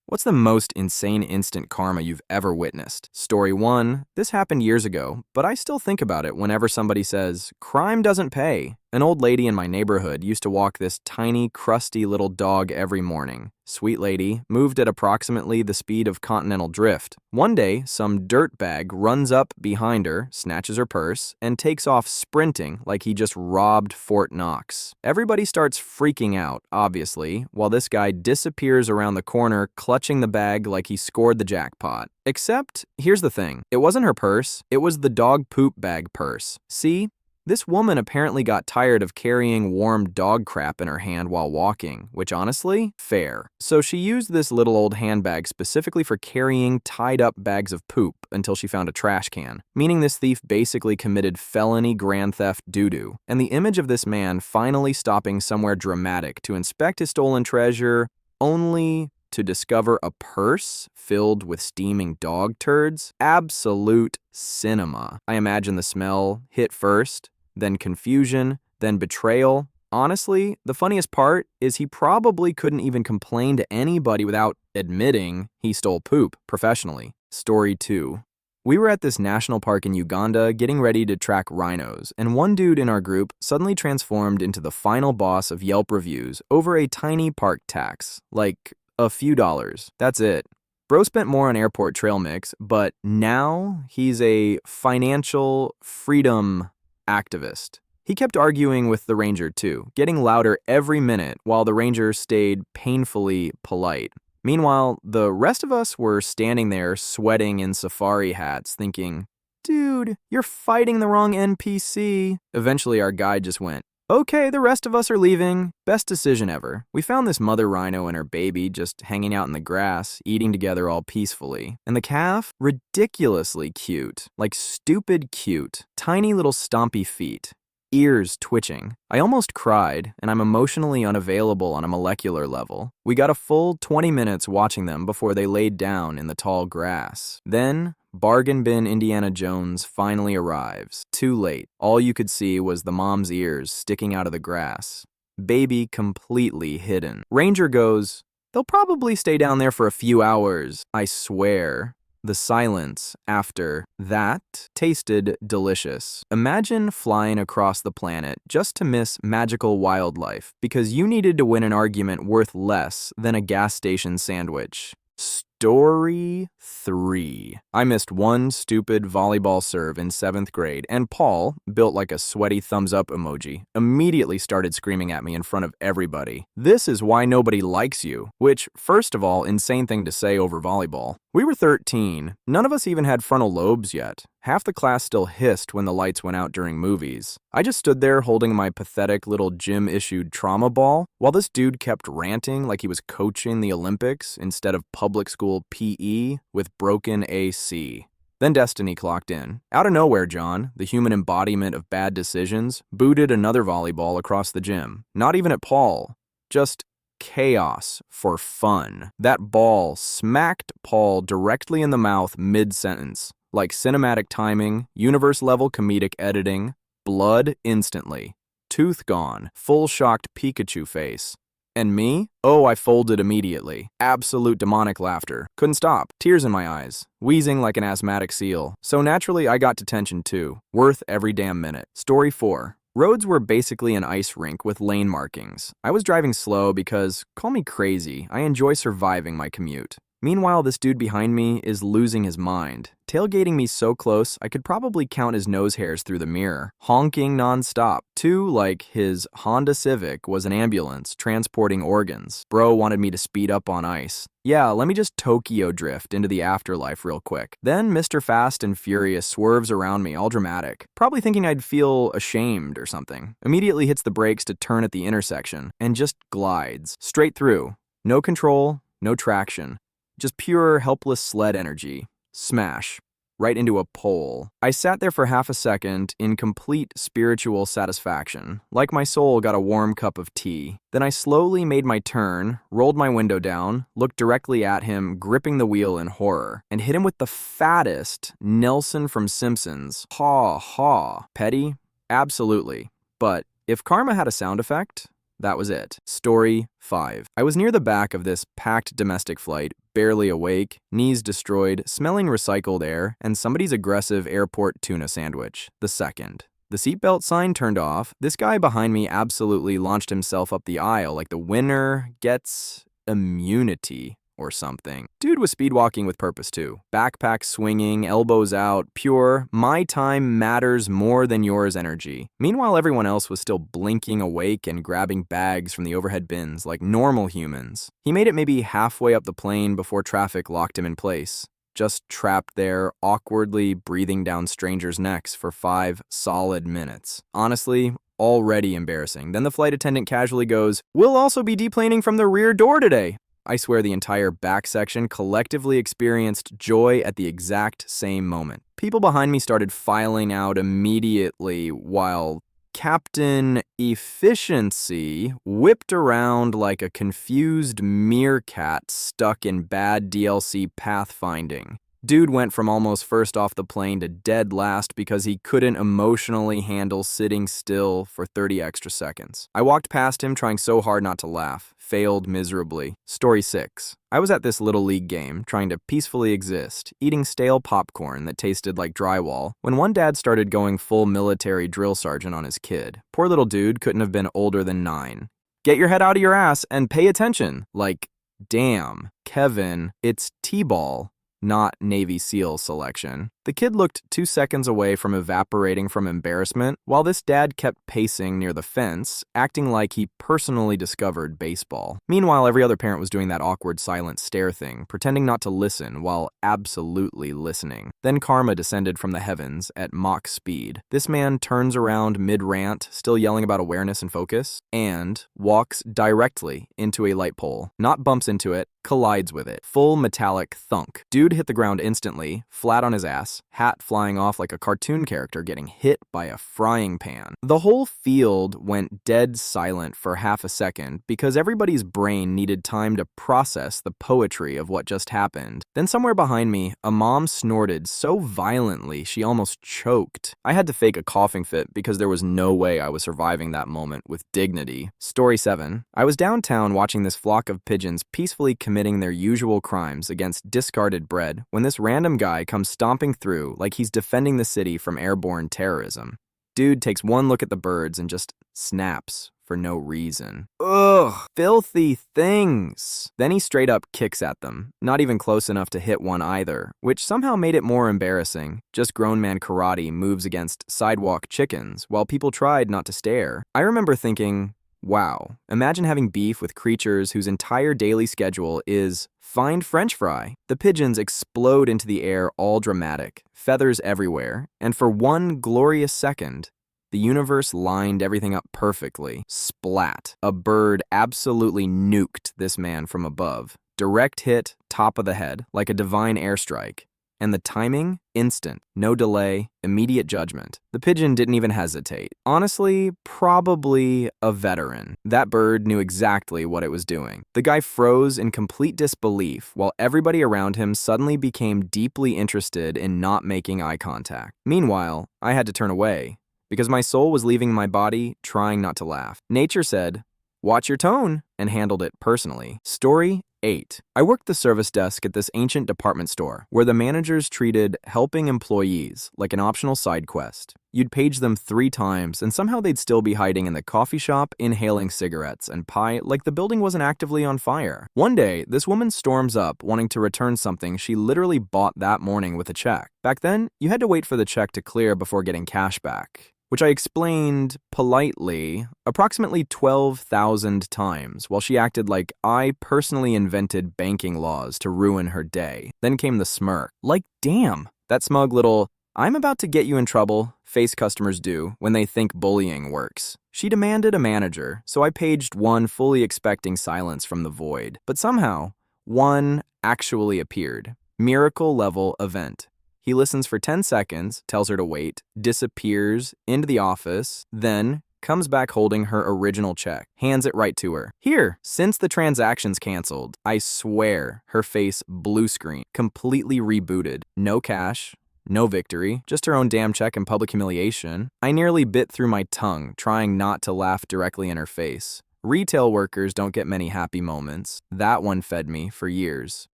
What's the most insane instant karma you've ever witnessed? Story 1. This happened years ago, but I still think about it whenever somebody says, "Crime doesn't pay." An old lady in my neighborhood used to walk this tiny, crusty little dog every morning. Sweet lady, moved at approximately the speed of continental drift. One day, some dirtbag runs up behind her, snatches her purse, and takes off sprinting like he just robbed Fort Knox. Everybody starts freaking out, obviously, while this guy disappears around the corner, clutching the bag like he scored the jackpot. Except, here's the thing. It wasn't her purse, it was the dog poop bag purse. See? This woman apparently got tired of carrying warm dog crap in her hand while walking, which honestly, fair. So she used this little old handbag specifically for carrying tied up bags of poop until she found a trash can, meaning this thief basically committed felony grand theft doo-doo. And the image of this man finally stopping somewhere dramatic to inspect his stolen treasure, only to discover a purse filled with steaming dog turds? Absolute cinema. I imagine the smell hit first, then confusion, then betrayal. Honestly, the funniest part is he probably couldn't even complain to anybody without admitting he stole poop professionally. Story 2. We were at this national park in Uganda getting ready to track rhinos, and one dude in our group suddenly transformed into the final boss of Yelp reviews over a tiny park tax, like a few dollars. That's it. Bro spent more on airport trail mix, but now he's a financial freedom activist. He kept arguing with the ranger too, getting louder every minute while the ranger stayed painfully polite. Meanwhile, the rest of us were standing there sweating in safari hats thinking, "Dude, you're fighting the wrong NPC." Eventually our guide just went, "Okay, the rest of us are leaving." Best decision ever. We found this mother rhino and her baby just hanging out in the grass, eating together all peacefully. And the calf? Ridiculously cute. Like stupid cute. Tiny little stompy feet. Ears twitching. I almost cried, and I'm emotionally unavailable on a molecular level. We got a full 20 minutes watching them before they laid down in the tall grass. Then, Bargain Bin Indiana Jones finally arrives. Too late. All you could see was the mom's ears sticking out of the grass. Baby completely hidden. Ranger goes, "They'll probably stay down there for a few hours, I swear." The silence after that tasted delicious. Imagine flying across the planet just to miss magical wildlife because you needed to win an argument worth less than a gas station sandwich. Story 3. I missed one stupid volleyball serve in 7th grade, and Paul, built like a sweaty thumbs up emoji, immediately started screaming at me in front of everybody. "This is why nobody likes you," which, first of all, insane thing to say over volleyball. We were 13. None of us even had frontal lobes yet. Half the class still hissed when the lights went out during movies. I just stood there holding my pathetic little gym-issued trauma ball while this dude kept ranting like he was coaching the Olympics instead of public school PE with broken AC. Then Destiny clocked in. Out of nowhere, John, the human embodiment of bad decisions, booted another volleyball across the gym. Not even at Paul. Just chaos for fun. That ball smacked Paul directly in the mouth mid-sentence. Like cinematic timing, universe-level comedic editing, blood instantly. Tooth gone, full shocked Pikachu face. And me? Oh, I folded immediately. Absolute demonic laughter. Couldn't stop. Tears in my eyes. Wheezing like an asthmatic seal. So naturally, I got detention too. Worth every damn minute. Story 4. Roads were basically an ice rink with lane markings. I was driving slow because, call me crazy, I enjoy surviving my commute. Meanwhile, this dude behind me is losing his mind, tailgating me so close I could probably count his nose hairs through the mirror, honking nonstop. Too, like his Honda Civic was an ambulance transporting organs. Bro wanted me to speed up on ice. Yeah, let me just Tokyo drift into the afterlife real quick. Then Mr. Fast and Furious swerves around me all dramatic, probably thinking I'd feel ashamed or something. Immediately hits the brakes to turn at the intersection and just glides straight through. No control, no traction. Just pure, helpless sled energy. Smash. Right into a pole. I sat there for half a second in complete spiritual satisfaction, like my soul got a warm cup of tea. Then I slowly made my turn, rolled my window down, looked directly at him, gripping the wheel in horror, and hit him with the fattest Nelson from Simpsons. Ha ha. Petty? Absolutely. But if karma had a sound effect, that was it. Story 5. I was near the back of this packed domestic flight, barely awake, knees destroyed, smelling recycled air, and somebody's aggressive airport tuna sandwich. The second. The seatbelt sign turned off. This guy behind me absolutely launched himself up the aisle like the winner gets immunity or something. Dude was speedwalking with purpose too. Backpack swinging, elbows out, pure, my time matters more than yours energy. Meanwhile, everyone else was still blinking awake and grabbing bags from the overhead bins like normal humans. He made it maybe halfway up the plane before traffic locked him in place. Just trapped there, awkwardly breathing down strangers' necks for 5 solid minutes. Honestly, already embarrassing. Then the flight attendant casually goes, "We'll also be deplaning from the rear door today." I swear the entire back section collectively experienced joy at the exact same moment. People behind me started filing out immediately while Captain Efficiency whipped around like a confused meerkat stuck in bad DLC pathfinding. Dude went from almost first off the plane to dead last because he couldn't emotionally handle sitting still for 30 extra seconds. I walked past him trying so hard not to laugh. Failed miserably. Story 6. I was at this little league game, trying to peacefully exist, eating stale popcorn that tasted like drywall, when one dad started going full military drill sergeant on his kid. Poor little dude couldn't have been older than 9. "Get your head out of your ass and pay attention." Like, damn, Kevin, it's T-ball, not Navy SEAL selection. The kid looked 2 seconds away from evaporating from embarrassment, while this dad kept pacing near the fence, acting like he personally discovered baseball. Meanwhile, every other parent was doing that awkward silent stare thing, pretending not to listen while absolutely listening. Then karma descended from the heavens at Mach speed. This man turns around mid-rant, still yelling about awareness and focus, and walks directly into a light pole. Not bumps into it, collides with it. Full metallic thunk. Dude hit the ground instantly, flat on his ass, hat flying off like a cartoon character getting hit by a frying pan. The whole field went dead silent for half a second because everybody's brain needed time to process the poetry of what just happened. Then somewhere behind me, a mom snorted so violently she almost choked. I had to fake a coughing fit because there was no way I was surviving that moment with dignity. Story 7. I was downtown watching this flock of pigeons peacefully committing their usual crimes against discarded bread when this random guy comes stomping through like he's defending the city from airborne terrorism. Dude takes one look at the birds and just snaps for no reason. Ugh, filthy things. Then he straight up kicks at them, not even close enough to hit one either, which somehow made it more embarrassing. Just grown man karate moves against sidewalk chickens while people tried not to stare. I remember thinking, wow, imagine having beef with creatures whose entire daily schedule is find French fry. The pigeons explode into the air all dramatic, feathers everywhere, and for one glorious second, the universe lined everything up perfectly. Splat. A bird absolutely nuked this man from above. Direct hit, top of the head, like a divine airstrike. And the timing? Instant. No delay. Immediate judgment. The pigeon didn't even hesitate. Honestly, probably a veteran. That bird knew exactly what it was doing. The guy froze in complete disbelief while everybody around him suddenly became deeply interested in not making eye contact. Meanwhile, I had to turn away because my soul was leaving my body, trying not to laugh. Nature said, "Watch your tone," and handled it personally. Story 8. I worked the service desk at this ancient department store where the managers treated helping employees like an optional side quest. You'd page them 3 times and somehow they'd still be hiding in the coffee shop inhaling cigarettes and pie like the building wasn't actively on fire. One day, this woman storms up wanting to return something she literally bought that morning with a check. Back then, you had to wait for the check to clear before getting cash back, which I explained politely approximately 12,000 times while she acted like I personally invented banking laws to ruin her day. Then came the smirk. Like, damn, that smug little, "I'm about to get you in trouble" face customers do when they think bullying works. She demanded a manager, so I paged one fully expecting silence from the void. But somehow, one actually appeared. Miracle level event. He listens for 10 seconds, tells her to wait, disappears into the office, then comes back holding her original check, hands it right to her. "Here, since the transaction's canceled." I swear, her face blue screen, completely rebooted. No cash, no victory, just her own damn check and public humiliation. I nearly bit through my tongue, trying not to laugh directly in her face. Retail workers don't get many happy moments. That one fed me for years.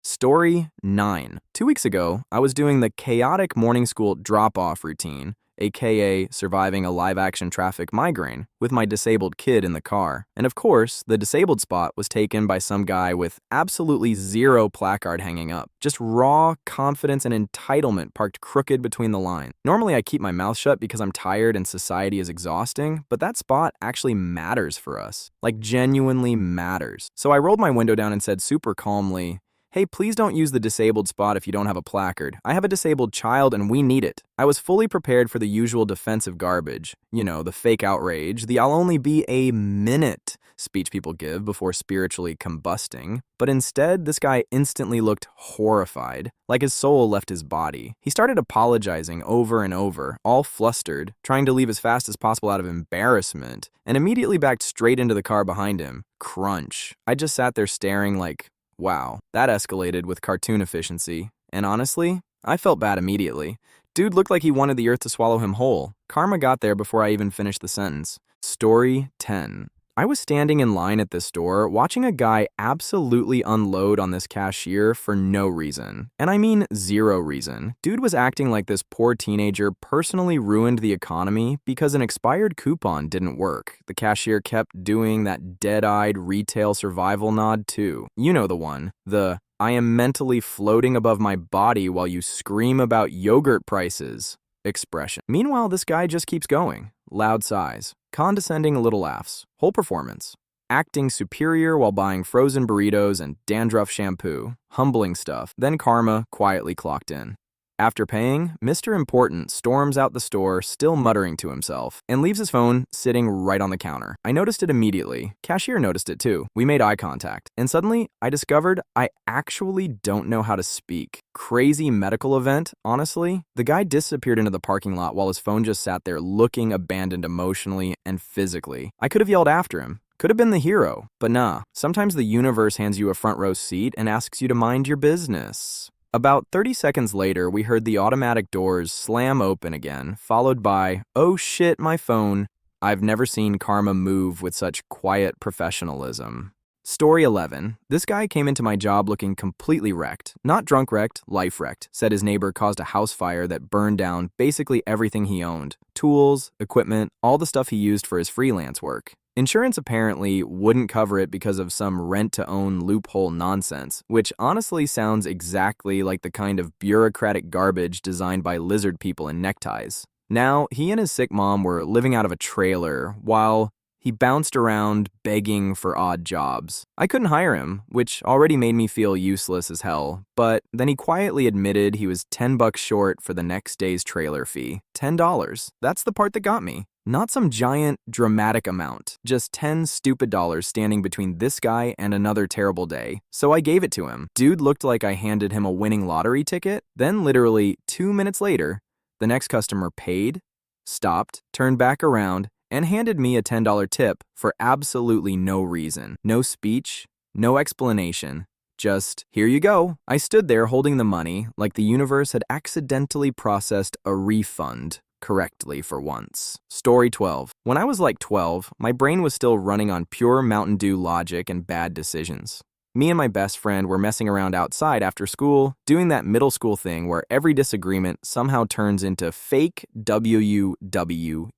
Story 9. 2 weeks ago, I was doing the chaotic morning school drop-off routine, aka surviving a live-action traffic migraine, with my disabled kid in the car. And of course, the disabled spot was taken by some guy with absolutely zero placard hanging up. Just raw confidence and entitlement parked crooked between the lines. Normally I keep my mouth shut because I'm tired and society is exhausting, but that spot actually matters for us. Like genuinely matters. So I rolled my window down and said super calmly, "Hey, please don't use the disabled spot if you don't have a placard. I have a disabled child and we need it." I was fully prepared for the usual defensive garbage. You know, the fake outrage, the "I'll only be a minute" speech people give before spiritually combusting. But instead, this guy instantly looked horrified, like his soul left his body. He started apologizing over and over, all flustered, trying to leave as fast as possible out of embarrassment, and immediately backed straight into the car behind him. Crunch. I just sat there staring like, wow, that escalated with cartoon efficiency. And honestly, I felt bad immediately. Dude looked like he wanted the earth to swallow him whole. Karma got there before I even finished the sentence. Story 10. I was standing in line at this store watching a guy absolutely unload on this cashier for no reason. And I mean 0 reason. Dude was acting like this poor teenager personally ruined the economy because an expired coupon didn't work. The cashier kept doing that dead-eyed retail survival nod too. You know the one. The "I am mentally floating above my body while you scream about yogurt prices" expression. Meanwhile, this guy just keeps going. Loud sighs, condescending little laughs, whole performance. Acting superior while buying frozen burritos and dandruff shampoo. Humbling stuff. Then Karma quietly clocked in. After paying, Mr. Important storms out the store, still muttering to himself, and leaves his phone sitting right on the counter. I noticed it immediately. Cashier noticed it too. We made eye contact, and suddenly I discovered I actually don't know how to speak. Crazy medical event, honestly. The guy disappeared into the parking lot while his phone just sat there looking abandoned emotionally and physically. I could have yelled after him. Could have been the hero, but nah. Sometimes the universe hands you a front row seat and asks you to mind your business. About 30 seconds later, we heard the automatic doors slam open again, followed by, "Oh shit, my phone." I've never seen Karma move with such quiet professionalism. Story 11. This guy came into my job looking completely wrecked. Not drunk wrecked, life wrecked. Said his neighbor caused a house fire that burned down basically everything he owned. Tools, equipment, all the stuff he used for his freelance work. Insurance apparently wouldn't cover it because of some rent-to-own loophole nonsense, which honestly sounds exactly like the kind of bureaucratic garbage designed by lizard people in neckties. Now, he and his sick mom were living out of a trailer while he bounced around begging for odd jobs. I couldn't hire him, which already made me feel useless as hell, but then he quietly admitted he was $10 short for the next day's trailer fee. $10. That's the part that got me. Not some giant, dramatic amount, just 10 stupid dollars standing between this guy and another terrible day. So I gave it to him. Dude looked like I handed him a winning lottery ticket. Then literally 2 minutes later, the next customer paid, stopped, turned back around, and handed me a $10 tip for absolutely no reason. No speech, no explanation. Just, "Here you go." I stood there holding the money like the universe had accidentally processed a refund correctly for once. Story 12. When I was like 12, my brain was still running on pure Mountain Dew logic and bad decisions. Me and my best friend were messing around outside after school, doing that middle school thing where every disagreement somehow turns into fake WWE.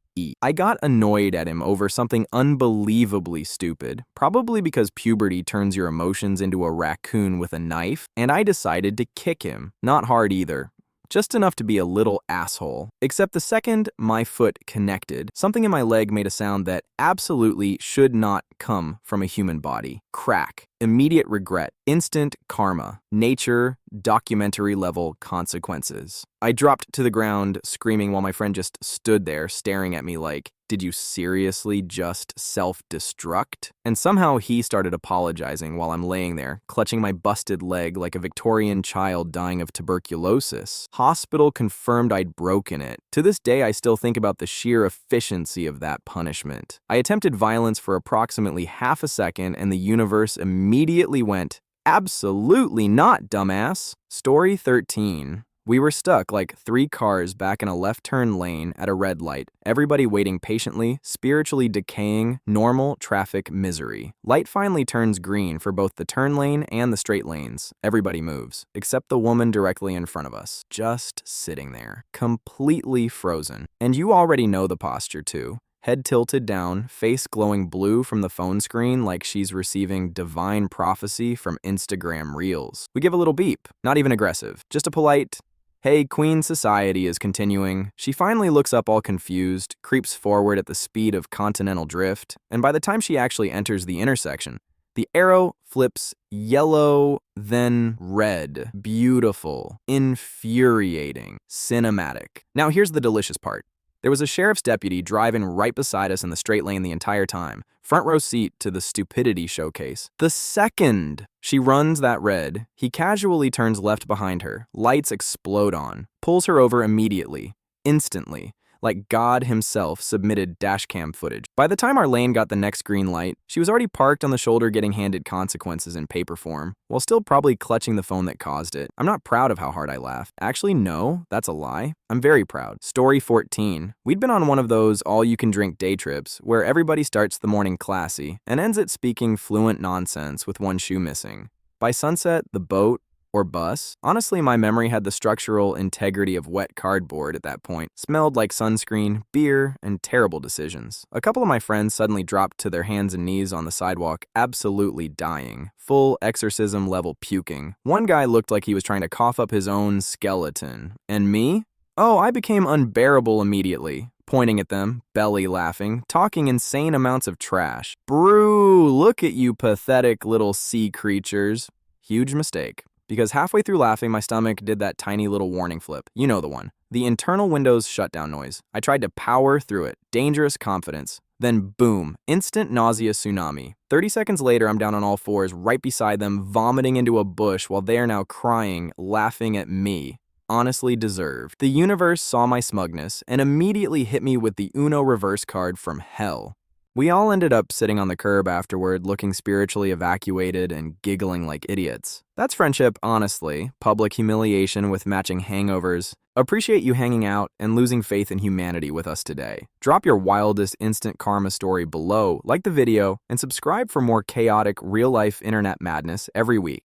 I got annoyed at him over something unbelievably stupid, probably because puberty turns your emotions into a raccoon with a knife, and I decided to kick him. Not hard either. Just enough to be a little asshole. Except the second my foot connected, something in my leg made a sound that absolutely should not come from a human body. Crack. Immediate regret. Instant karma. Nature. Documentary level consequences. I dropped to the ground screaming while my friend just stood there staring at me like, "Did you seriously just self-destruct?" And somehow he started apologizing while I'm laying there, clutching my busted leg like a Victorian child dying of tuberculosis. Hospital confirmed I'd broken it. To this day, I still think about the sheer efficiency of that punishment. I attempted violence for approximately half a second, and the universe immediately went, "Absolutely not, dumbass." Story 13. We were stuck like 3 cars back in a left turn lane at a red light, everybody waiting patiently, spiritually decaying, normal traffic misery. Light finally turns green for both the turn lane and the straight lanes. Everybody moves, except the woman directly in front of us, just sitting there, completely frozen. And you already know the posture too. Head tilted down, face glowing blue from the phone screen like she's receiving divine prophecy from Instagram Reels. We give a little beep, not even aggressive, just a polite, "Hey, Queen Society" is continuing. She finally looks up all confused, creeps forward at the speed of continental drift, and by the time she actually enters the intersection, the arrow flips yellow, then red. Beautiful, infuriating, cinematic. Now here's the delicious part. There was a sheriff's deputy driving right beside us in the straight lane the entire time, front row seat to the stupidity showcase. The second she runs that red, he casually turns left behind her, lights explode on, pulls her over immediately, instantly, like God himself submitted dashcam footage. By the time our lane got the next green light, she was already parked on the shoulder getting handed consequences in paper form, while still probably clutching the phone that caused it. I'm not proud of how hard I laughed. Actually, no, that's a lie. I'm very proud. Story 14. We'd been on one of those all-you-can-drink day trips where everybody starts the morning classy and ends it speaking fluent nonsense with one shoe missing. By sunset, the boat, or bus. Honestly, my memory had the structural integrity of wet cardboard at that point. Smelled like sunscreen, beer, and terrible decisions. A couple of my friends suddenly dropped to their hands and knees on the sidewalk, absolutely dying. Full exorcism-level puking. One guy looked like he was trying to cough up his own skeleton. And me? Oh, I became unbearable immediately. Pointing at them, belly laughing, talking insane amounts of trash. Brew, look at you pathetic little sea creatures. Huge mistake. Because halfway through laughing, my stomach did that tiny little warning flip. You know the one. The internal Windows shutdown noise. I tried to power through it. Dangerous confidence. Then boom, instant nausea tsunami. 30 seconds later, I'm down on all fours right beside them, vomiting into a bush while they are now crying, laughing at me. Honestly deserved. The universe saw my smugness and immediately hit me with the Uno reverse card from hell. We all ended up sitting on the curb afterward, looking spiritually evacuated and giggling like idiots. That's friendship, honestly. Public humiliation with matching hangovers. Appreciate you hanging out and losing faith in humanity with us today. Drop your wildest instant karma story below, like the video, and subscribe for more chaotic, real-life internet madness every week.